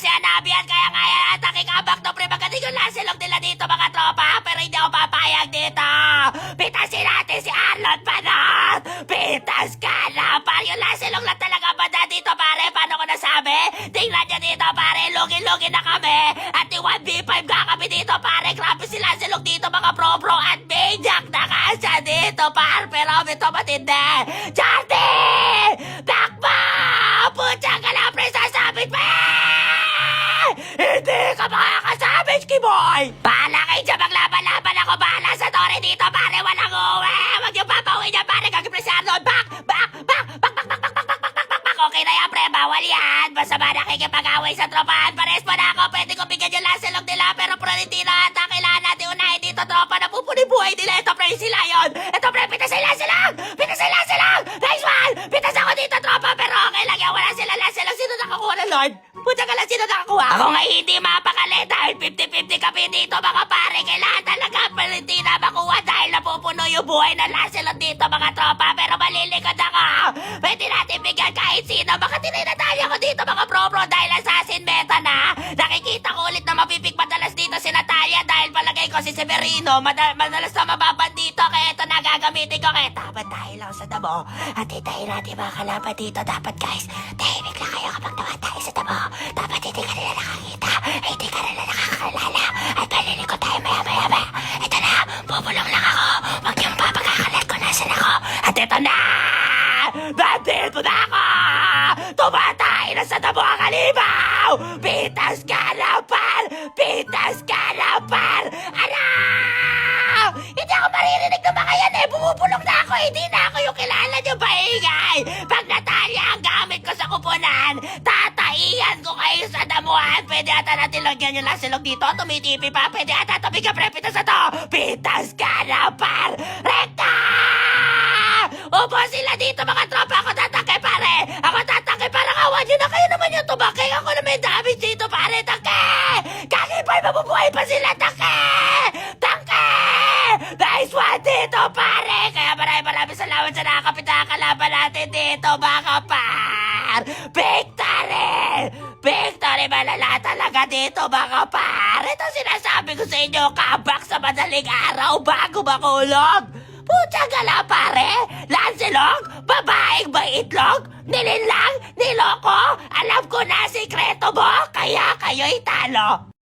si Hanabi at kaya nga yan atake kabak to pre. Magaling yung lasilog nila dito mga tropa. Pero hindi ako papayag dito. Pitasin natin si Arlon Panot. Pitas ka na par. Yung lasilog lang talaga banda dito pare. Paano ko nasabi? Tingnan nyo dito pare. Lugi-lugi na kami. At yung 1v5 ka kami dito pare. Grabe si lasilog dito mga pro-pro. At maniac na kasya dito par. Pero ito matindi. Charty! Takbo! Putya ka na pre. Sasabit pa! Hindi ka makakasabit, Kiboy! Bahala kayo dyan, maglaban-laban ako. Bahala sa tore dito, pare. Walang uwi. Huwag yung papauwi niya, pare. Kagipre si Arnold. Back! Okay na yan, pre. Bawal yan. Basta ba nakikipag-away sa tropahan? Pares pa na ako. Pwede ko bigyan yung lasilog nila. Pero pre, hindi na ata. Kailangan natin unahin dito, tropa. Napupuni-buhay nila. Ito, pre, si Lion. Ito, pre, pitas yung lasilog! Pitas yung lasilog! Nice one! Pitas ako dito, tropa. Pero okay lang yan. Wala sila lasilog. Sino nakakuha na, Lord? Puta ka lang, sino nakakuha? Ako nga hindi mapakali dahil 50-50 kami dito, mga pare. Kailangan talaga pero hindi na makuha dahil napupuno yung buhay ng lasilog dito, mga tropa. Pero malilikod ako. Pwede natin bigyan kahit sino. Baka tinatali ako dito, mga pro-pro, dahil assassin meta na. Nakikita ko ulit na mapipik madalas dito si Natalia dahil palagay ko si Severino. Madalas na mababan dito. Kaya ito na gagamitin ko. Kaya dapat tayo lang sa damo. At hitayin natin mga kalaban dito. Dapat guys, tahimik lang kayo kapag naman tayo sa damo. Dapat hindi ka nila nakakita. Hindi ka nila nakakalala. At palilig ko tayo maya-maya. Ito na, bubulong lang ako. Huwag yung papagkakalat ko nasan ako. At ito na! Nandito na ako! Tumatay na sa damo ang halimaw! Pitas ka na par! Pitas ka na par! Ano? Hindi ako maririnig ng mga yan eh! Bumubulong na ako! Hindi na ako yung kilala nyo paingay! Pag Natalia ang gamit ko sa kupunan, tataiyan ko kayo sa damuhan! Pwede ata natin lagyan yung lasilog dito. Tumitipi pa. Pwede ata tabi ka pre. Pitas na to! Pitas ka na par! Rekta! Upo sila dito mga tropa. Ako tatangkay pare. Ako tatangkay para kawan nyo na kayo naman yung tumakay. Ako na may damage dito pare. Tangke! Kakipay mabubuhay pa sila. Tangke! Tangke! Nice one dito pare. Kaya maraming salamat sa nakakapit na kalaban natin dito mga par. Victory! Victory malala talaga dito mga par. Ito sinasabi ko sa inyo. Kabak sa madaling araw bago makulog. Pucha gala pare! Lancelot? Babaeng may itlog? Nilinlang? Niloko? Alam ko na sikreto mo, kaya kayo'y talo!